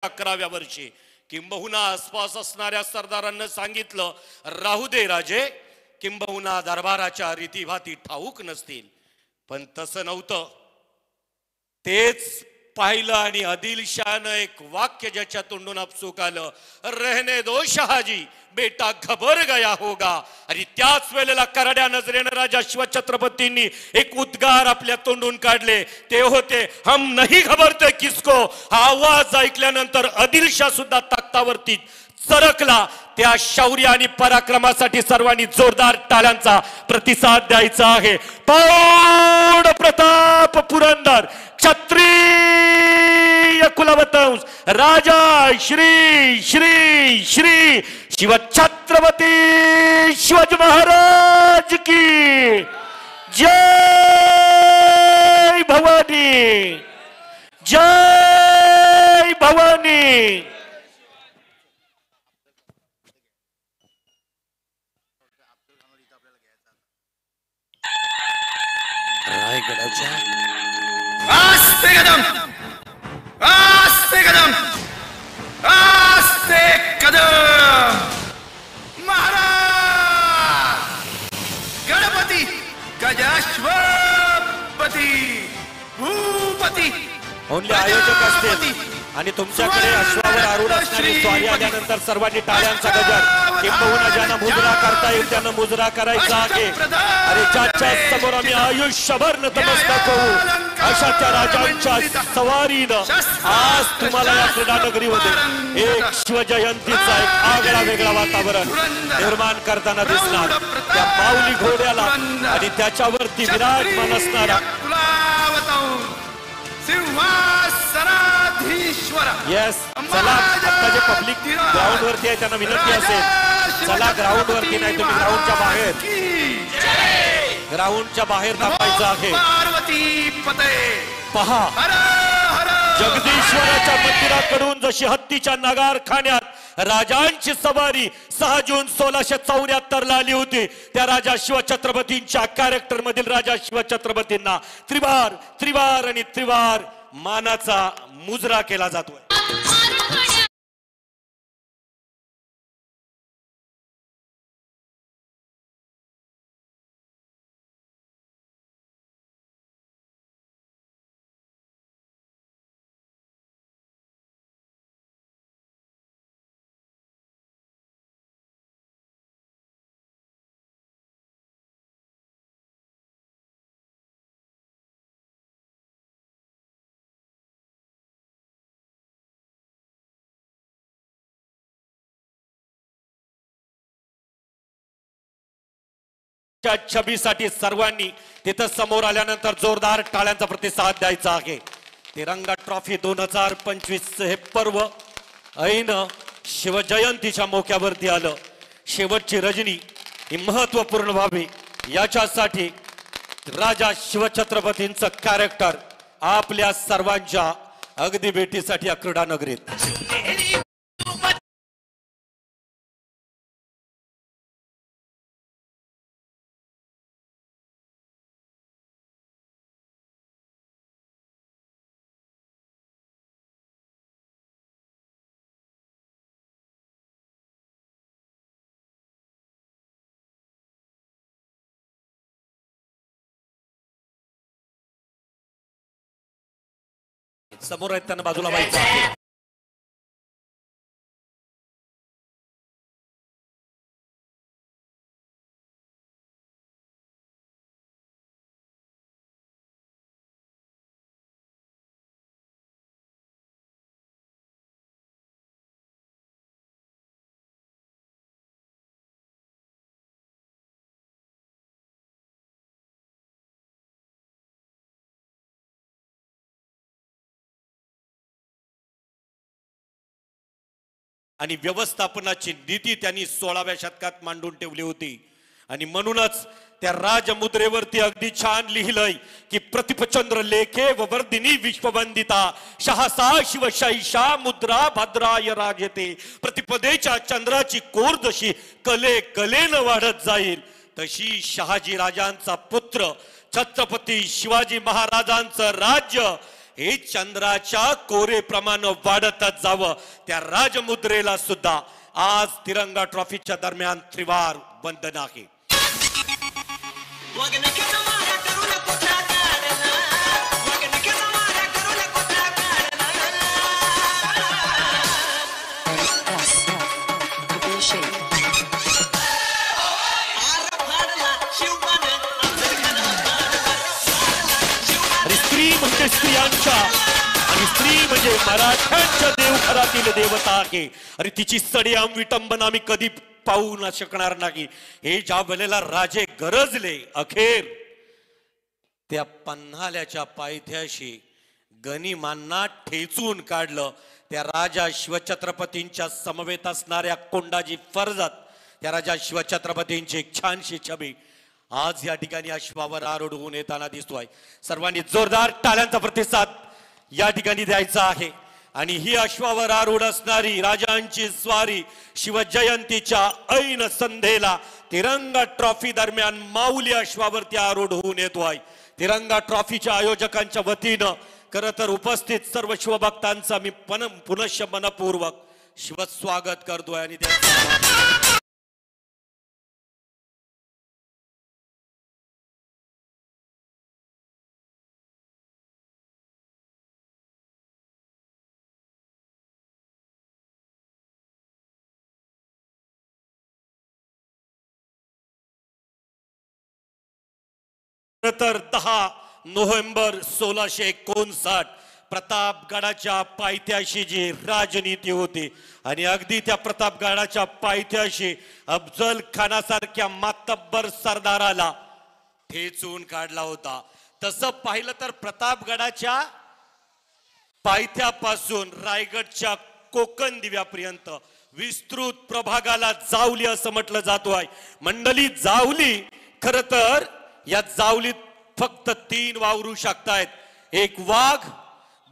11व्या वर्षी किंबहुना आसपास असणाऱ्या सरदारांना सांगितलं, राहू दे राजे, किंबहुना दरबाराच्या रीतीभाती ठाऊक नसतील. पण तसं नव्हतं. तेच पाहिलं आणि आदिलशाहनं एक वाक्य ज्याच्या तोंडून आपसूक आलं, रहने दो शहाजी, बेटा घबर गया होगा. आणि त्याच वेळेला करड्या नजरेनं राजा शिवछत्रपतींनी एक उद्गार आपल्या तोंडून काढले. ते होते, हम नहीं घबरते किसको. हा आवाज ऐकल्यानंतर आदिलशाह सुद्धा तख्तावरती सरकला. त्या शौर्य आणि पराक्रमासाठी सर्वांनी जोरदार टाळ्यांचा प्रतिसाद द्यायचा आहे. प्रौढ प्रताप पुरंदर क्षत्रिय कुलवंश राजा श्री श्री श्री शिवछत्रपती शिवाजी महाराज की जय भवानी, जय भवानी. रायगडाच्या आस्ते कदम, आस्ते कदम, आस्ते कदम. महाराज गणपती गजाश्वपती भूपती ओनली आयोजक असतील आणि तुमच्याकडे अश्वावर आरूढ असणारी स्वारी आल्यानंतर सर्वांनी टाळ्यांचा गजर, किंबहुना ज्यांना मुजरा करता येईल त्यांना मुजरा करायचा आहे. अरे ज्याच्या समोर आम्ही आयुष्यभर नतमस्तक होऊ अशा त्या राजांच्या सवारीनं आज तुम्हाला या क्रीडानगरीमध्ये एक शिवजयंतीचा एक आगळा वेगळा वातावरण निर्माण करताना दिसणार. त्या माऊली घोड्याला आणि त्याच्यावरती विराजमान असणारा येस. चला, आता जे पब्लिक ग्राउंड वरती आहे त्यांना विनंती असेल, चला ग्राउंड वरती नाही, तुम्ही ग्राउंडच्या बाहेर, ग्राउंडच्या बाहेर थांबायचं आहे. पहा, जगदीश्वराच्या मंदिराकडून जशी हत्तीच्या नगारखान्यात राजांची सवारी 6 जून 1674 ला आली होती, त्या राजा शिवछत्रपतींच्या कॅरेक्टर मधील राजा शिवछत्रपतींना त्रिवार त्रिवार आणि त्रिवार मानाचा मुजरा केला जातोय. छबीसाठी सर्वांनी तिथं समोर आल्यानंतर जोरदार टाळ्यांचा प्रतिसाद द्यायचा आहे. तिरंगा ट्रॉफी 2025 हे पर्व ऐन शिवजयंतीच्या मोक्यावरती आलं. शेवटची रजनी ही महत्वपूर्ण व्हावी याच्यासाठी राजा शिवछत्रपतींचं कॅरेक्टर आपल्या सर्वांच्या अगदी भेटीसाठी या क्रीडा नगरीत. समोर आहेत त्यांना बाजूला व्हायचं. आणि व्यवस्थापनाची नीती त्यांनी 16व्या शतकात मांडून ठेवली होती. आणि म्हणूनच त्या राजमुद्रेवरती अगदी छान लिहिलंय की प्रतिपचंद्र लेखे व वर्धिनी विश्ववंदिता शहासा शिवशाहीशा मुद्रा भद्राय राजते. प्रतिपदेच्या चंद्राची कोर जशी कले कलेनं वाढत जाईल तशी शहाजी राजांचा पुत्र छत्रपती शिवाजी महाराजांचं राज्य हे चंद्राच्या कोरेप्रमाणे वाढतच जावं. त्या राजमुद्रेला सुद्धा आज तिरंगा ट्रॉफीच्या दरम्यान त्रिवार वंदन आहे. स्त्री म्हणजे स्त्रियांच्या आणि स्त्री म्हणजे मराठ्यांच्या देवघरातील देवता आहे. अरे तिची सडेआम विटंबना मी कधी पाहू न शकणार नाही. हे ज्या वेळेला राजे गरजले, अखेर त्या पन्हाल्याच्या पायथ्याशी गनिमांना ठेचून काढलं. त्या राजा शिवछत्रपतींच्या समवेत असणाऱ्या कोंडाजी फर्जत, त्या राजा शिवछत्रपतींची एक छानशी छबी आज या ठिकाणी अश्वावर आरोढून येताना दिसतोय. सर्वांनी जोरदार टाळ्यांचा प्रतिसाद या ठिकाणी द्यायचा आहे. आणि ही अश्वावर आरूढ असणारी राजांची स्वारी शिवजयंतीच्या ऐन संध्येला तिरंगा ट्रॉफी दरम्यान माऊली अश्वावरती आरूढ होऊन येतोय. तिरंगा ट्रॉफीच्या आयोजकांच्या वतीनं खरं तर उपस्थित सर्व शिवभक्तांचा मी पुनश्च मनपूर्वक शिवस्वागत करतोय. आणि त्या तर 10 नोव्हेंबर 1659 प्रतापगडाच्या पायथ्याशी जी राजनीती होती आणि अगदी त्या प्रतापगडाच्या पायथ्याशी अफजल खानासारख्या मातब्बर सरदाराला ठेचून काढला होता. तसं पाहिलं तर प्रतापगडाच्या पायथ्यापासून रायगडच्या कोकण दिव्यापर्यंत विस्तृत प्रभागाला जावली असं म्हटलं जातो आहे. मंडळी जावली, खर तर या जावलीत फक्त 3 वावरू शकतायत. एक वाघ,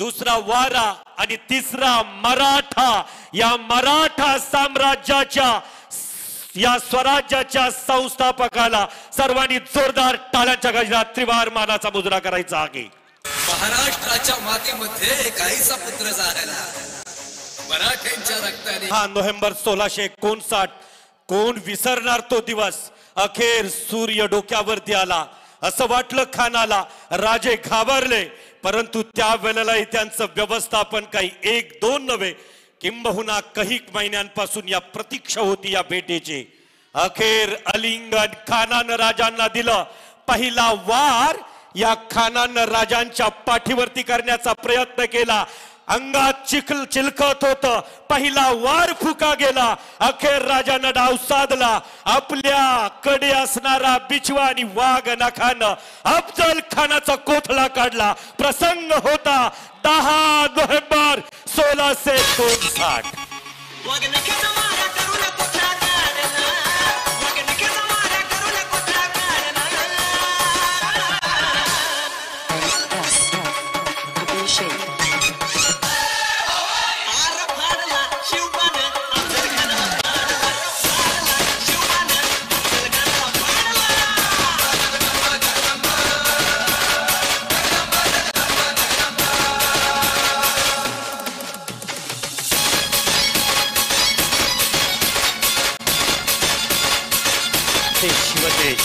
दुसरा वारा आणि तिसरा मराठा. या मराठा साम्राज्याच्या या स्वराज्याच्या संस्थापकाला सर्वांनी जोरदार टाळ्यांच्या गजरात त्रिवार मानाचा मुजरा करायचा आहे. महाराष्ट्राच्या मातीमध्ये काहीसा पुत्र झाला मराठ्यांच्या रक्ताने. 6 नोव्हेंबर 1659 कोण विसरणार तो दिवस. अखेर सूर्य डोक्यावरती आला. असं वाटलं खानाला, राजे घाबरले, परंतु त्या वेळेलाही त्यांचं व्यवस्थापन काही 1-2 नव्हे, किंबहुना काही महिन्यांपासून या प्रतीक्षा होती या भेटीची. अखेर आलिंगन खानानं राजांना दिलं. पहिला वार या खानानं राजांच्या पाठीवरती करण्याचा प्रयत्न केला. अंगात चिलखत होत. पहिला वार फुका गेला. अखेर राजानं डाव साधला. आपल्या कडे असणारा बिचवा आणि वाघ नखानं अफजल खानाचा कोथळा काढला. प्रसंग होता 10 नोव्हेंबर 1659. ते शिवदेश,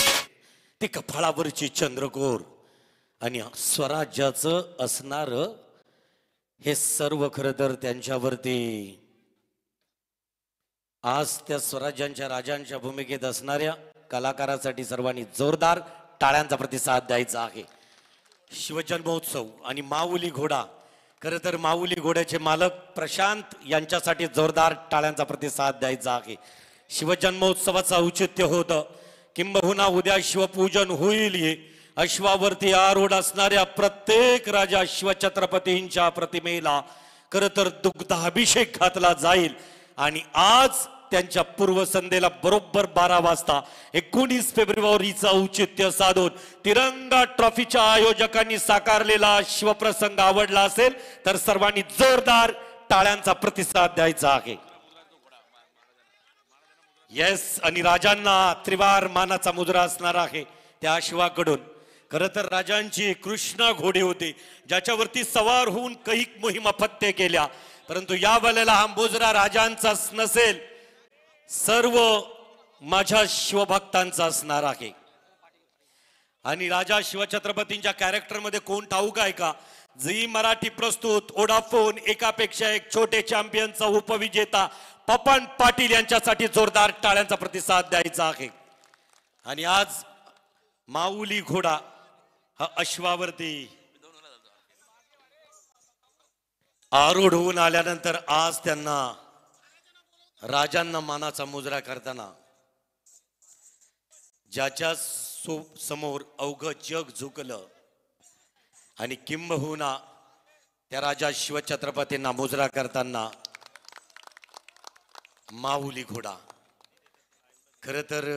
ते कपाळावरची चंद्रकोर आणि स्वराज्याचं असणार हे सर्व खरं तर त्यांच्यावरती आज त्या स्वराज्यांच्या राजांच्या भूमिकेत असणाऱ्या कलाकारासाठी सर्वांनी जोरदार टाळ्यांचा प्रतिसाद द्यायचा आहे. शिवजन्मोत्सव आणि माऊली घोडा, खरं तर माऊली घोड्याचे मालक प्रशांत यांच्यासाठी जोरदार टाळ्यांचा प्रतिसाद द्यायचा आहे. शिवजन्मोत्सवाचं औचित्य होतं, किंबहुना उद्या शिवपूजन होईल. अश्वावरती आरूढ असणाऱ्या प्रत्येक राजा शिवछत्रपतींच्या प्रतिमेला खरं तर दुग्धाभिषेक घातला जाईल. आणि आज त्यांच्या पूर्वसंध्येला बरोबर 12 वाजता 19 फेब्रुवारीचं औचित्य साधून तिरंगा ट्रॉफीच्या आयोजकांनी साकारलेला शिवप्रसंग आवडला असेल तर सर्वांनी जोरदार टाळ्यांचा प्रतिसाद द्यायचा आहे. येस, आणि राजांना त्रिवार मानाचा मुजरा असणार आहे त्या अश्वाकडून. खरं तर राजांची कृष्णा घोडे होते ज्याच्यावरती सवार होऊन कैक मोहिमा फत्ते केल्या, परंतु या वेळेला हा बोजरा राजांचाच नसेल, सर्व माझ्या शिवभक्तांचा असणार आहे. आणि राजा शिवछत्रपतींच्या कॅरेक्टर मध्ये कोण ठाऊक आहे का? झी मराठी प्रस्तुत ओडाफोन एकापेक्षा एक छोटे चॅम्पियनचा उपविजेता पपन पाटील यांच्यासाठी जोरदार टाळ्यांचा प्रतिसाद द्यायचा आहे. आणि आज माऊली घोडा हा अश्वावरती आरूढ होऊन आल्यानंतर आज त्यांना राजांना मानाचा मुजरा करताना ज्याच्या समोर अवघ जग झुकलं आणि किंबहुना त्या राजा शिवछत्रपतींना मुजरा करताना माऊली घोडा. खर तर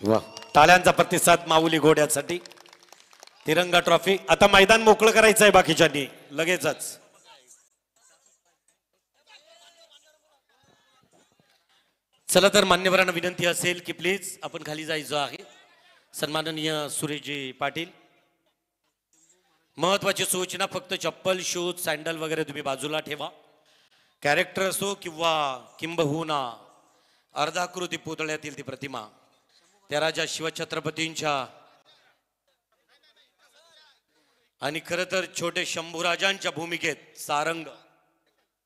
वा, टाळ्यांचा प्रतिसाद माऊली घोड्यासाठी. तिरंगा ट्रॉफी. आता मैदान मोकळं करायचं आहे बाकीच्यांनी लगेचच. चला तर मान्यवरांना विनंती असेल की प्लीज आपण खाली जायचं आहे. सन्माननीय सुरेशजी पाटील, महत्वाची सूचना, फक्त चप्पल शूज सँडल वगैरे तुम्ही बाजूला ठेवा. कॅरेक्टर असो किंवा किंबहुना अर्धाकृती पुतळ्यातील ती प्रतिमा त्या राजा शिवछत्रपतींच्या आणि खर तर छोटे शंभूराजांच्या भूमिकेत सारंग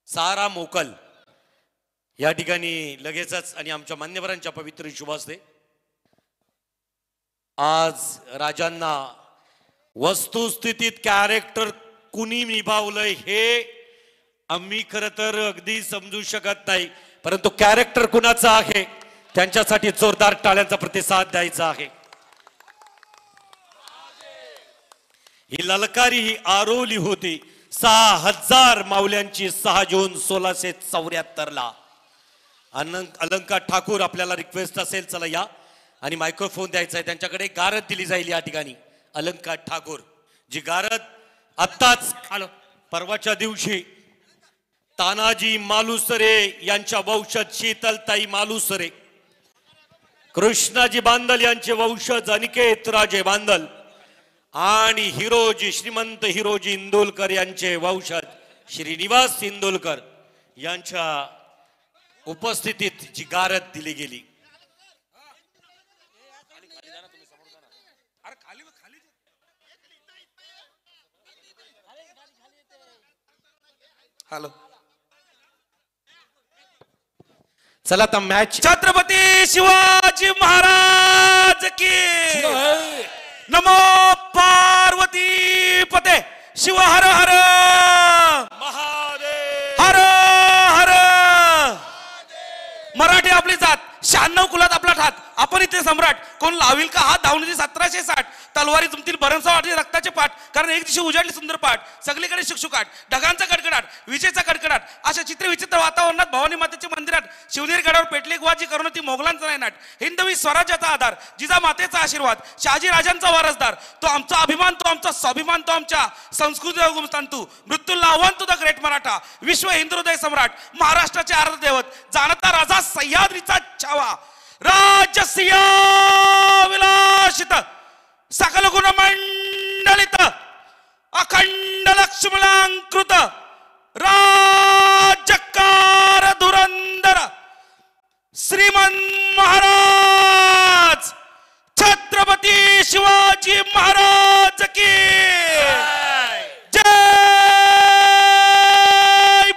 सारा मोकल या ठिकाणी लगेचच आणि आमच्या मान्यवरांच्या पवित्र शुभास्ते आज राजांना वस्तुस्थितीत कॅरेक्टर कुणी निभावलंय हे आम्ही खर तर अगदी समजू शकत नाही, परंतु कॅरेक्टर कुणाचा आहे त्यांच्यासाठी जोरदार टाळ्यांचा प्रतिसाद द्यायचा आहे. ही ललकारी ही आरोली होती 6000 माऊल्यांची 6 जून 1674 ला. अलंकार ठाकूर आपल्याला रिक्वेस्ट असेल, चला या आणि मायक्रोफोन द्यायचा आहे त्यांच्याकडे. गारद दिली जाईल या ठिकाणी. अलंकार ठाकूर जी गारद आत्ताच परवाच्या दिवशी तानाजी मालुसरे यांच्या वंशज शीतलताई मालुसरे, कृष्णाजी बांदल यांचे वंशज अनिकेत राजे बांदल आणि हिरोजी श्रीमंत हिरोजी इंदोलकर यांचे वंशज श्रीनिवास इंदोलकर यांच्या उपस्थितीत जी गारद दिली गेली. हॅलो, चला तर मॅच. छत्रपती शिवाजी महाराज की नमो पार्वती पते शिव हर हर महादेव. हर हर. मराठी आपली जात, 96 कुलात आपला ठात, आपण इथे सम्राट. कोण लावील का हात? धावणीची 1760. तलवारी जमतील भरमसाठ रक्ताचे पाठ, कारण एक दिवशी उजाडली सुंदर पाठ. सगळीकडे शुकशुकाट, ढगांचा कडकडाट, विजेचा कडकडाट, अशा चित्र विचित्र वातावरणात भवानी मातेच्या मंदिरात शिवनेरी गडावर पेटली गुवाची करुण ती मोगलांचा नायनाट. हिंदवी स्वराज्याचा आधार, जिजा मातेचा आशीर्वाद, शहाजी राजांचा वारसदार, तो आमचा अभिमान, तो आमचा स्वाभिमान, तो आमच्या संस्कृती उगमस्थान, तू मृत्यूला आव्हान, तू द ग्रेट मराठा, विश्व हिंदू हृदय सम्राट, महाराष्ट्राचे आराध्य दैवत, जाणता राजा सह्याद्रीचा छावा, राजसिया विलासित, सकल गुण मंडलित, अखंड लक्ष्मणांकृत, राज्यकार धुरंधर, श्रीमन महाराज छत्रपती शिवाजी महाराज की जय.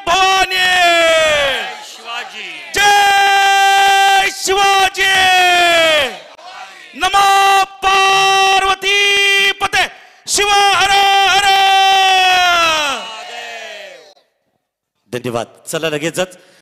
भवानी शिवाजी. जय शिवाजी. नमो पार्वती पते शिव हर हर. धन्यवाद. चला लगेचच